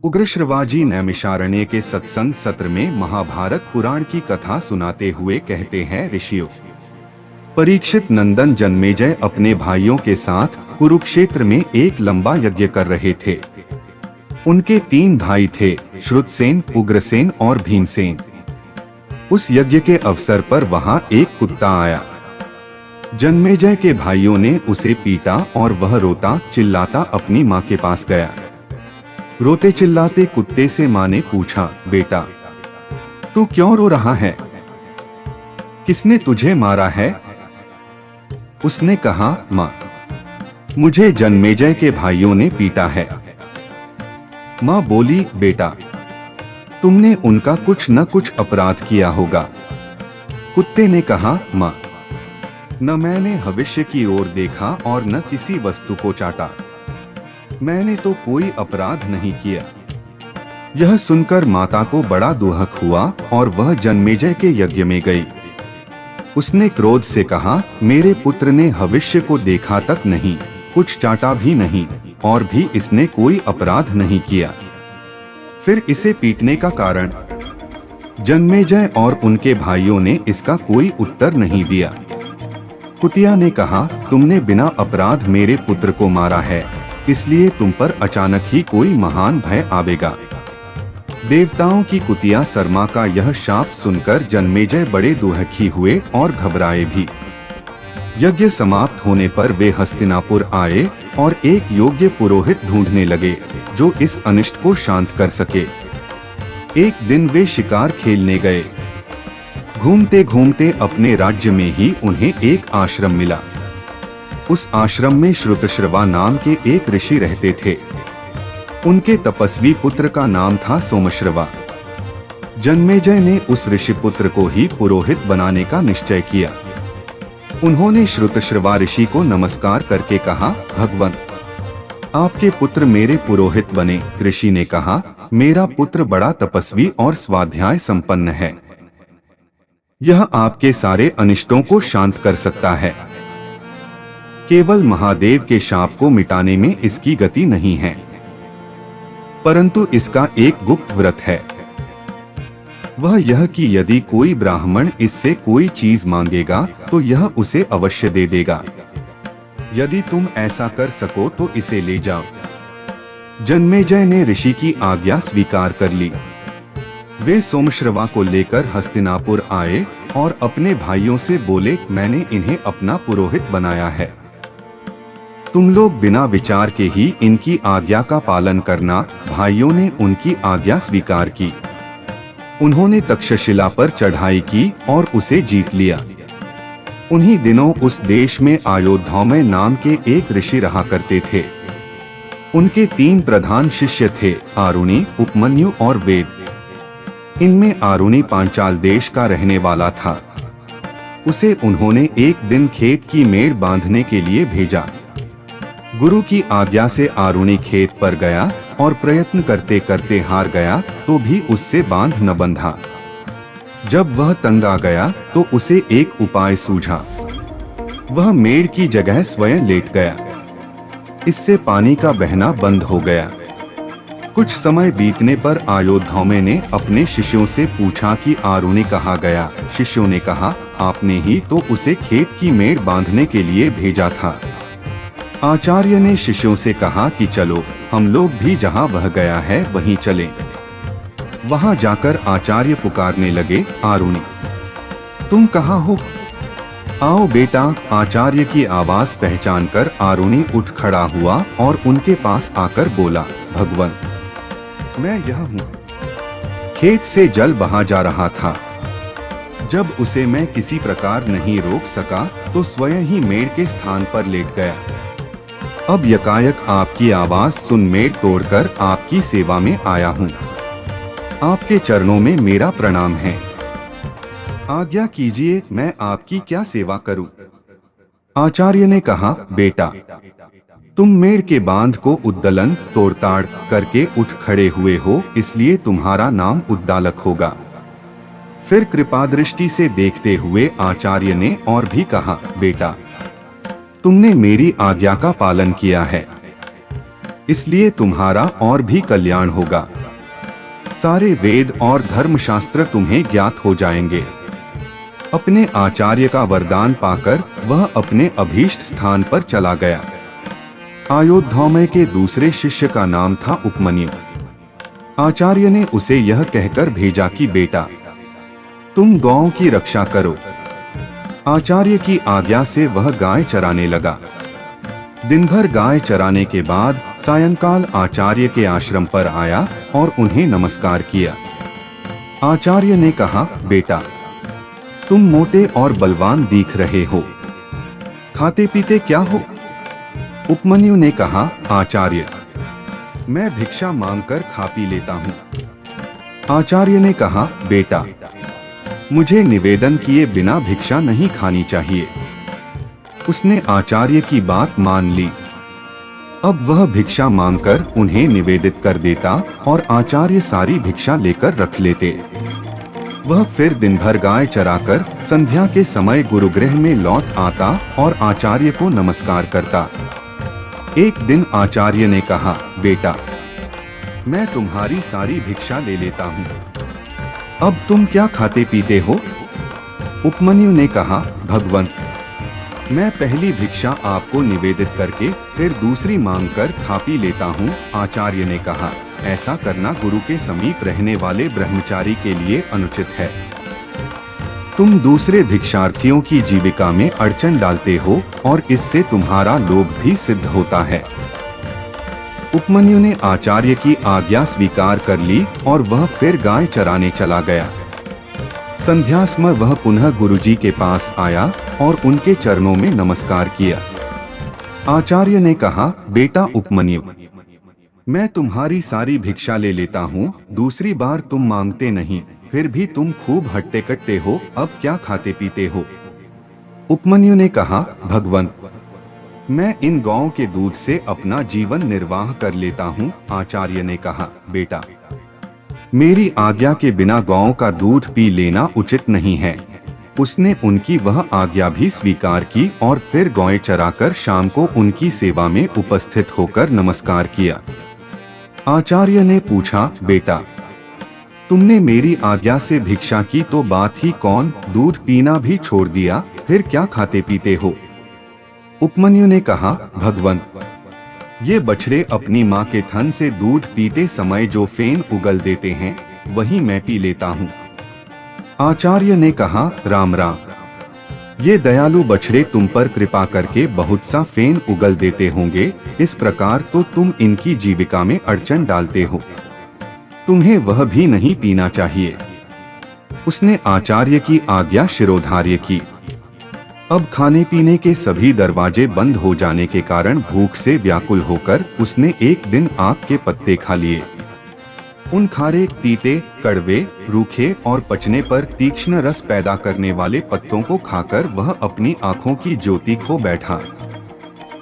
उग्रश्रवाजी नैमिषारण्य के सत्संग सत्र में महाभारत पुराण की कथा सुनाते हुए कहते हैं, ऋषियों, परीक्षित नंदन जन्मेजय अपने भाइयों के साथ कुरुक्षेत्र में एक लंबा यज्ञ कर रहे थे। उनके 3 भाई थे, श्रुतसेन, उग्रसेन और भीमसेन। उस यज्ञ के अवसर पर वहां एक कुत्ता आया। जन्मेजय के भाइयों ने उसे पीटा और वह रोता चिल्लाता अपनी मां के पास गया। रोते चिल्लाते कुत्ते से मां ने पूछा, बेटा, तू क्यों रो रहा है? किसने तुझे मारा है? उसने कहा, मां, मुझे जन्मेजय के भाइयों ने पीटा है। मां बोली, बेटा, तुमने उनका कुछ न कुछ अपराध किया होगा। कुत्ते ने कहा, मां, न मैंने भविष्य की ओर देखा और न किसी वस्तु को चाटा। मैंने तो कोई अपराध नहीं किया। यह सुनकर माता को बड़ा दुख हुआ और वह जन्मेजय के यज्ञ में गई। उसने क्रोध से कहा, मेरे पुत्र ने भविष्य को देखा तक नहीं, कुछ चाटा भी नहीं और भी इसने कोई अपराध नहीं किया। फिर इसे पीटने का कारण? जन्मेजय और उनके भाइयों ने इसका कोई उत्तर नहीं दिया। कुतिया ने कहा, तुमने बिना अपराध मेरे पुत्र को मारा है, इसलिए तुम पर अचानक ही कोई महान भय आवेगा। देवताओं की कुतिया शर्मा का यह शाप सुनकर जन्मेजय बड़े दुखी हुए और घबराए भी। यज्ञ समाप्त होने पर वे हस्तिनापुर आए और एक योग्य पुरोहित ढूंढने लगे जो इस अनिष्ट को शांत कर सके। एक दिन वे शिकार खेलने गए। घूमते घूमते अपने राज्य में ही उन्हें एक आश्रम मिला। उस आश्रम में श्रुतश्रवा नाम के एक ऋषि रहते थे। उनके तपस्वी पुत्र का नाम था सोमश्रवा। जन्मेजय ने उस ऋषि पुत्र को ही पुरोहित बनाने का निश्चय किया। उन्होंने श्रुतश्रवा ऋषि को नमस्कार करके कहा, भगवान, आपके पुत्र मेरे पुरोहित बने। ऋषि ने कहा, मेरा पुत्र बड़ा तपस्वी और स्वाध्याय संपन्न है। यह आपके सारे अनिष्टों को शांत कर सकता है। केवल महादेव के शाप को मिटाने में इसकी गति नहीं है, परंतु इसका एक गुप्त व्रत है। वह यह कि यदि कोई ब्राह्मण इससे कोई चीज मांगेगा तो यह उसे अवश्य दे देगा। यदि तुम ऐसा कर सको तो इसे ले जाओ। जन्मेजय ने ऋषि की आज्ञा स्वीकार कर ली। वे सोमश्रवा को लेकर हस्तिनापुर आए और अपने भाइयों से बोले, मैंने इन्हें अपना पुरोहित बनाया है। तुम लोग बिना विचार के ही इनकी आज्ञा का पालन करना। भाइयों ने उनकी आज्ञा स्वीकार की। उन्होंने तक्षशिला पर चढ़ाई की और उसे जीत लिया। उन्हीं दिनों उस देश में आयोध्या नाम के एक ऋषि रहा करते थे। उनके 3 प्रधान शिष्य थे, आरुणि, उपमन्यु और वेद। इनमें आरुणि पांचाल देश का रहने वाला था। उसे उन्होंने एक दिन खेत की मेड़ बांधने के लिए भेजा। गुरु की आज्ञा से आरुणि खेत पर गया और प्रयत्न करते करते हार गया तो भी उससे बांध न बंधा। जब वह तंग आ गया तो उसे एक उपाय सूझा। वह मेड़ की जगह स्वयं लेट गया। इससे पानी का बहना बंद हो गया। कुछ समय बीतने पर अयोध्या ने अपने शिष्यों से पूछा कि आरुणि कहाँ गया। शिष्यों ने कहा, आपने ही तो उसे खेत की मेड़ बांधने के लिए भेजा था। आचार्य ने शिष्यों से कहा कि चलो, हम लोग भी जहाँ वह गया है वहीं चलें। वहां जाकर आचार्य पुकारने लगे, आरुणि, तुम कहाँ हो? आओ बेटा। आचार्य की आवाज पहचानकर आरुणि उठ खड़ा हुआ और उनके पास आकर बोला, भगवान, मैं यह हूँ। खेत से जल बहा जा रहा था। जब उसे मैं किसी प्रकार नहीं रोक सका तो स्वयं ही मेड़ के स्थान पर लेट गया। अब यकायक आपकी आवाज सुन मेड़ तोड़कर आपकी सेवा में आया हूँ। आपके चरणों में मेरा प्रणाम है। आज्ञा कीजिए, मैं आपकी क्या सेवा करूं? आचार्य ने कहा, बेटा, तुम मेड़ के बांध को उद्दलन तोड़ताड़ करके उठ खड़े हुए हो, इसलिए तुम्हारा नाम उद्दालक होगा। फिर कृपा दृष्टि से देखते हुए आचार्य ने और भी कहा, बेटा, तुमने मेरी आज्ञा का पालन किया है। इसलिए तुम्हारा और भी कल्याण होगा। सारे वेद और धर्मशास्त्र तुम्हें ज्ञात हो जाएंगे। अपने आचार्य का वरदान पाकर वह अपने अभीष्ट स्थान पर चला गया। आयोध्यामय के दूसरे शिष्य का नाम था उपमन्यु। आचार्य ने उसे यह कहकर भेजा कि बेटा, तुम गौओं की रक्षा करो। आचार्य की आज्ञा से वह गाय चराने लगा। दिन भर गाय चराने के बाद सायंकाल आचार्य के आश्रम पर आया और उन्हें नमस्कार किया। आचार्य ने कहा, बेटा, तुम मोटे और बलवान दिख रहे हो, खाते पीते क्या हो? उपमन्यु ने कहा, आचार्य, मैं भिक्षा मांगकर खा पी लेता हूँ। आचार्य ने कहा, बेटा, मुझे निवेदन किए बिना भिक्षा नहीं खानी चाहिए। उसने आचार्य की बात मान ली। अब वह भिक्षा मांगकर उन्हें निवेदित कर देता और आचार्य सारी भिक्षा लेकर रख लेते। वह फिर दिन भर गाय चराकर संध्या के समय गुरुगृह में लौट आता और आचार्य को नमस्कार करता। एक दिन आचार्य ने कहा, बेटा, मैं तुम्हारी सारी भिक्षा ले लेता हूँ, अब तुम क्या खाते पीते हो? उपमन्यु ने कहा, भगवन, मैं पहली भिक्षा आपको निवेदित करके फिर दूसरी मांगकर खा पी लेता हूँ। आचार्य ने कहा, ऐसा करना गुरु के समीप रहने वाले ब्रह्मचारी के लिए अनुचित है। तुम दूसरे भिक्षार्थियों की जीविका में अड़चन डालते हो और इससे तुम्हारा लोभ भी सिद्ध होता है। उपमन्यु ने आचार्य की आज्ञा स्वीकार कर ली और वह फिर गाय चराने चला गया। संध्या समय वह पुनः गुरुजी के पास आया और उनके चरणों में नमस्कार किया। आचार्य ने कहा, बेटा उपमन्यु, मैं तुम्हारी सारी भिक्षा ले लेता हूँ, दूसरी बार तुम मांगते नहीं, फिर भी तुम खूब हट्टे कट्टे हो, अब क्या खाते पीते हो? उपमन्यु ने कहा, भगवन, मैं इन गौओं के दूध से अपना जीवन निर्वाह कर लेता हूँ। आचार्य ने कहा, बेटा, मेरी आज्ञा के बिना गौओं का दूध पी लेना उचित नहीं है। उसने उनकी वह आज्ञा भी स्वीकार की और फिर गौएं चराकर शाम को उनकी सेवा में उपस्थित होकर नमस्कार किया। आचार्य ने पूछा, बेटा, तुमने मेरी आज्ञा से भिक्षा की तो बात ही कौन, दूध पीना भी छोड़ दिया, फिर क्या खाते पीते हो? उपमन्यु ने कहा, भगवन, ये बछड़े अपनी माँ के थन से दूध पीते समय जो फेन उगल देते हैं वही मैं पी लेता हूँ। आचार्य ने कहा, राम राम, ये दयालु बछड़े तुम पर कृपा करके बहुत सा फेन उगल देते होंगे, इस प्रकार तो तुम इनकी जीविका में अड़चन डालते हो, तुम्हें वह भी नहीं पीना चाहिए। उसने आचार्य की आज्ञा शिरोधार्य की। अब खाने पीने के सभी दरवाजे बंद हो जाने के कारण भूख से व्याकुल होकर उसने एक दिन आक के पत्ते खा लिए। उन खारे, तीते, कड़वे, रूखे और पचने पर तीक्ष्ण रस पैदा करने वाले पत्तों को खाकर वह अपनी आंखों की ज्योति खो बैठा।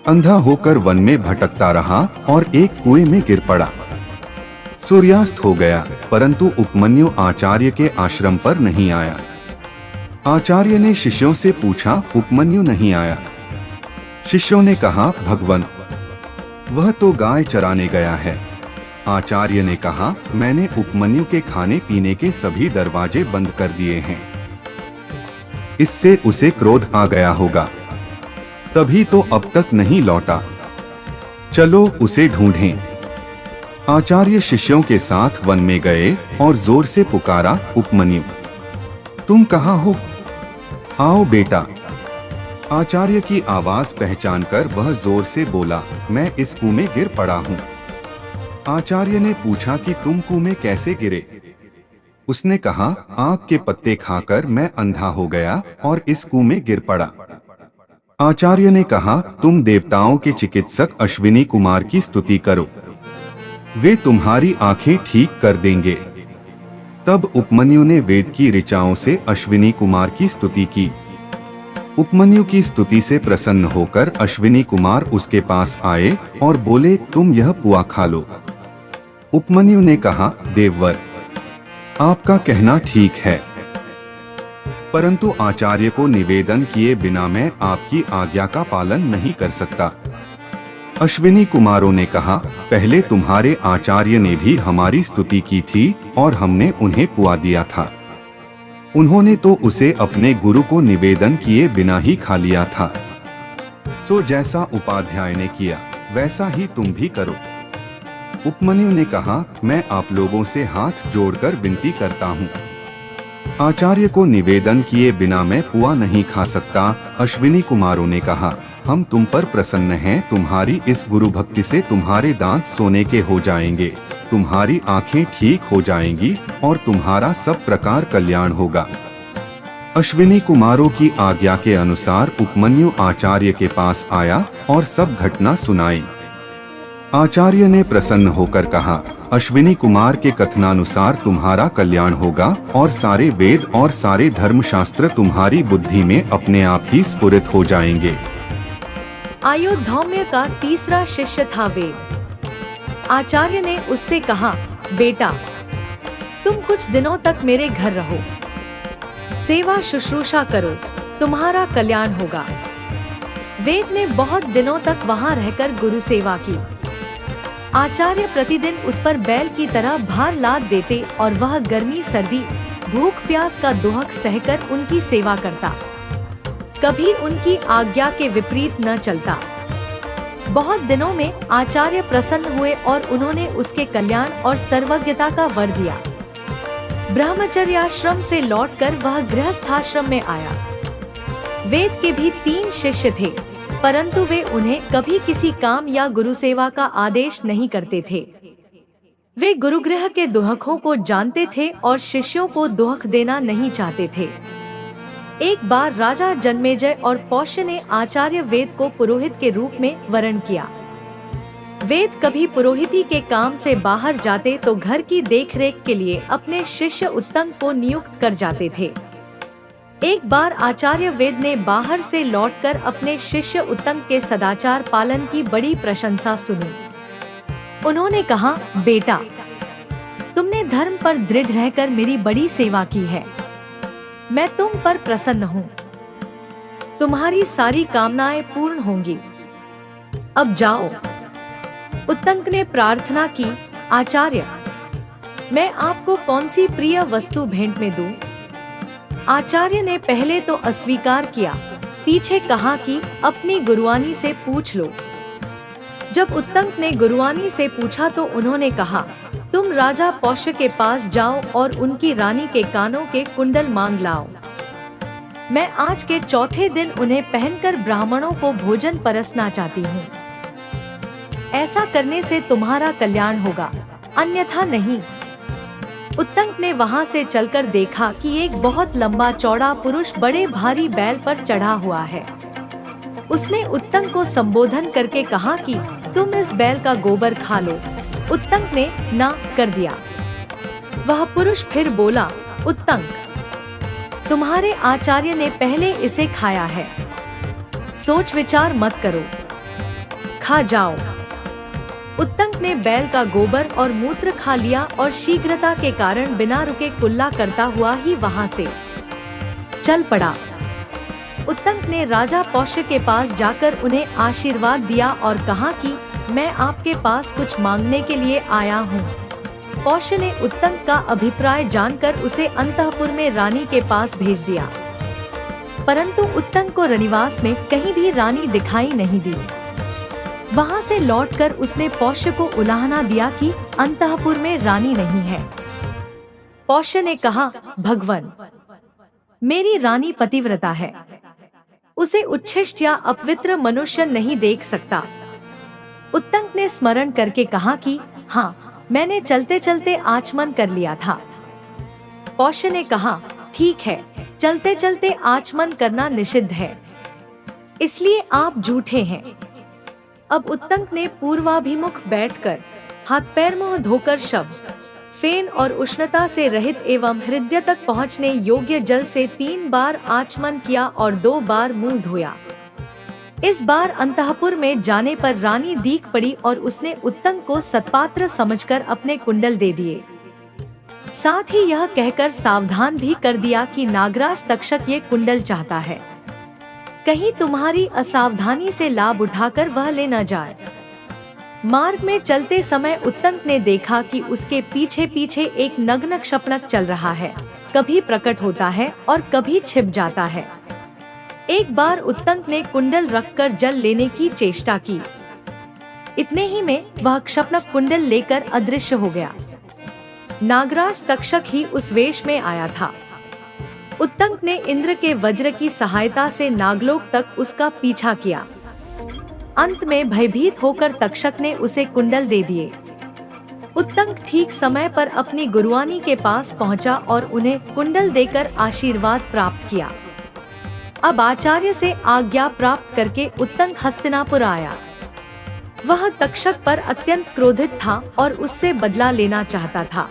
अंधा होकर वन में भटकता रहा और एक कुएं में गिर पड़ा। सूर्यास्त हो गया, परंतु उपमन्यु आचार्य के आश्रम पर नहीं आया। आचार्य ने शिष्यों से पूछा, उपमन्यु नहीं आया? शिष्यों ने कहा, भगवन, वह तो गाय चराने गया है। आचार्य ने कहा, मैंने उपमन्यु के खाने पीने के सभी दरवाजे बंद कर दिए हैं, इससे उसे क्रोध आ गया होगा, तभी तो अब तक नहीं लौटा। चलो उसे ढूंढें। आचार्य शिष्यों के साथ वन में गए और जोर से पुकारा, उपमन्यु, तुम कहाँ हो? आओ बेटा। आचार्य की आवाज पहचानकर वह जोर से बोला, मैं इस कुएं में गिर पड़ा हूँ। आचार्य ने पूछा कि तुम कुएं में कैसे गिरे? उसने कहा, आक के पत्ते खाकर मैं अंधा हो गया और इस कुएं में गिर पड़ा। आचार्य ने कहा, तुम देवताओं के चिकित्सक अश्विनी कुमार की स्तुति करो, वे तुम्हारी आंखें ठीक कर देंगे। तब उपमन्यु ने वेद की ऋचाओं से अश्विनी कुमार की स्तुति की। उपमन्यु की स्तुति से प्रसन्न होकर अश्विनी कुमार उसके पास आए और बोले, तुम यह पुआ खा लो। उपमन्यु ने कहा, देववर, आपका कहना ठीक है, परंतु आचार्य को निवेदन किए बिना मैं आपकी आज्ञा का पालन नहीं कर सकता। अश्विनी कुमारों ने कहा, पहले तुम्हारे आचार्य ने भी हमारी स्तुति की थी और हमने उन्हें पुआ दिया था। उन्होंने तो उसे अपने गुरु को निवेदन किए बिना ही खा लिया था। सो जैसा उपाध्याय ने किया वैसा ही तुम भी करो। उपमन्यु ने कहा, मैं आप लोगों से हाथ जोड़कर विनती करता हूँ, आचार्य को निवेदन किए बिना मैं पुआ नहीं खा सकता। अश्विनी कुमारों ने कहा, हम तुम पर प्रसन्न हैं। तुम्हारी इस गुरु भक्ति से तुम्हारे दांत सोने के हो जाएंगे, तुम्हारी आंखें ठीक हो जाएंगी और तुम्हारा सब प्रकार कल्याण होगा। अश्विनी कुमारों की आज्ञा के अनुसार उपमन्यु आचार्य के पास आया और सब घटना सुनाई। आचार्य ने प्रसन्न होकर कहा, अश्विनी कुमार के कथनानुसार तुम्हारा कल्याण होगा और सारे वेद और सारे धर्मशास्त्र तुम्हारी बुद्धि में अपने आप ही स्फुरित हो जाएंगे। आयुधौम्य का तीसरा शिष्य था वेद। आचार्य ने उससे कहा, बेटा तुम कुछ दिनों तक मेरे घर रहो, सेवा शुश्रूषा करो, तुम्हारा कल्याण होगा। वेद ने बहुत दिनों तक वहां रहकर गुरु सेवा की। आचार्य प्रतिदिन उस पर बैल की तरह भार लाद देते और वह गर्मी सर्दी भूख प्यास का दुहक सहकर उनकी सेवा करता, कभी उनकी आज्ञा के विपरीत न चलता। बहुत दिनों में आचार्य प्रसन्न हुए और उन्होंने उसके कल्याण और सर्वज्ञता का वर दिया। ब्रह्मचर्याश्रम से लौटकर वह गृहस्थाश्रम में आया। वेद के भी 3 शिष्य थे, परंतु वे उन्हें कभी किसी काम या गुरु सेवा का आदेश नहीं करते थे। वे गुरुगृह के दुहकों को जानते थे और शिष्यों को दुहक देना नहीं चाहते थे। एक बार राजा जन्मेजय और पौष्य ने आचार्य वेद को पुरोहित के रूप में वरण किया। वेद कभी पुरोहिती के काम से बाहर जाते तो घर की देखरेख के लिए अपने शिष्य उत्तंग को नियुक्त कर जाते थे। एक बार आचार्य वेद ने बाहर से लौटकर अपने शिष्य उत्तंग के सदाचार पालन की बड़ी प्रशंसा सुनी। उन्होंने कहा, बेटा तुमने धर्म पर दृढ़ रहकर मेरी बड़ी सेवा की है, मैं तुम पर प्रसन्न हूँ। तुम्हारी सारी कामनाएं पूर्ण होंगी, अब जाओ। उत्तंग ने प्रार्थना की, आचार्य मैं आपको कौन सी प्रिय वस्तु भेंट में दूं? आचार्य ने पहले तो अस्वीकार किया, पीछे कहा कि अपनी गुरुआनी से पूछ लो। जब उत्तंग ने गुरुआनी से पूछा तो उन्होंने कहा, तुम राजा पौष्य के पास जाओ और उनकी रानी के कानों के कुंडल मांग लाओ। मैं आज के चौथे दिन उन्हें पहनकर ब्राह्मणों को भोजन परसना चाहती हूँ। ऐसा करने से तुम्हारा कल्याण होगा, अन्यथा नहीं। उत्तंग ने वहां से चलकर देखा कि एक बहुत लंबा चौड़ा पुरुष बड़े भारी बैल पर चढ़ा हुआ है। उसने उत्तंग को संबोधन करके कहा कि तुम इस बैल का गोबर खा लो। उत्तंग ने ना कर दिया। वह पुरुष फिर बोला, उत्तंग तुम्हारे आचार्य ने पहले इसे खाया है, सोच विचार मत करो, खा जाओ। उत्तंग ने बैल का गोबर और मूत्र खा लिया और शीघ्रता के कारण बिना रुके कुल्ला करता हुआ ही वहां से चल पड़ा। उत्तंग ने राजा पौष्य के पास जाकर उन्हें आशीर्वाद दिया और कहा कि मैं आपके पास कुछ मांगने के लिए आया हूँ। पौष्य ने उत्तंग का अभिप्राय जानकर उसे अंतःपुर में रानी के पास भेज दिया, परंतु उत्तंग को रनिवास में कहीं भी रानी दिखाई नहीं दी। वहां से लौटकर उसने पौष्य को उलाहना दिया कि अंतःपुर में रानी नहीं है। पौष्य ने कहा, भगवन मेरी रानी पतिव्रता है, उसे उच्छिष्ट या अपवित्र मनुष्य नहीं देख सकता। उत्तंग ने स्मरण करके कहा कि हाँ, मैंने चलते चलते आचमन कर लिया था। पौष्य ने कहा, ठीक है, चलते चलते आचमन करना निषिद्ध है, इसलिए आप झूठे हैं। अब उत्तंग ने पूर्वाभिमुख बैठकर हाथ पैर मुंह धोकर शब्द फेन और उष्णता से रहित एवं हृदय तक पहुँचने योग्य जल से 3 बार आचमन किया और 2 बार मुंह धोया। इस बार अंतःपुर में जाने पर रानी दीख पड़ी और उसने उत्तंग को सत्पात्र समझकर अपने कुंडल दे दिए। साथ ही यह कहकर सावधान भी कर दिया कि नागराज तक्षक ये कुंडल चाहता है, कहीं तुम्हारी असावधानी से लाभ उठाकर वह ले न जाए। मार्ग में चलते समय उत्तंक ने देखा कि उसके पीछे पीछे एक नग्न क्षपणक चल रहा है, कभी प्रकट होता है और कभी छिप जाता है। एक बार उत्तंक ने कुंडल रखकर जल लेने की चेष्टा की। इतने ही में वह क्षपणक कुंडल लेकर अदृश्य हो गया। नागराज तक्षक ही उस वेश में आया था। उत्तंक ने इंद्र के वज्र की सहायता से नागलोक तक उसका पीछा किया। अंत में भयभीत होकर तक्षक ने उसे कुंडल दे दिए। उत्तंक ठीक समय पर अपनी गुरुआनी के पास पहुंचा और उन्हें कुंडल देकर आशीर्वाद प्राप्त किया। अब आचार्य से आज्ञा प्राप्त करके उत्तंक हस्तिनापुर आया। वह तक्षक पर अत्यंत क्रोधित था और उससे बदला लेना चाहता था।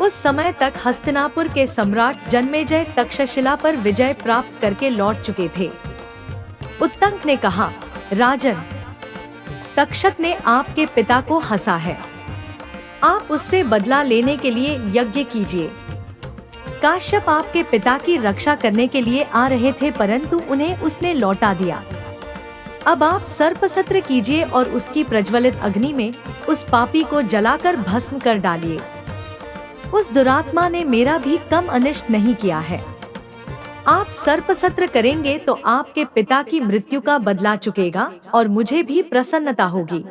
उस समय तक हस्तिनापुर के सम्राट जन्मेजय तक्षशिला पर विजय प्राप्त करके लौट चुके थे। उत्तंक ने कहा, राजन, तक्षक ने आपके पिता को हंसा है। आप उससे बदला लेने के लिए यज्ञ कीजिए। काश्यप आपके पिता की रक्षा करने के लिए आ रहे थे, परंतु उन्हें उसने लौटा दिया। अब आप सर्पसत्र कीजिए और उसकी प्रज्वलित अग्नि में उस पापी को जलाकर भस्म कर डालिए। उस दुरात्मा ने मेरा भी कम अनिष्ट नहीं किया है। आप सर्पसत्र करेंगे तो आपके पिता की मृत्यु का बदला चुकेगा और मुझे भी प्रसन्नता होगी।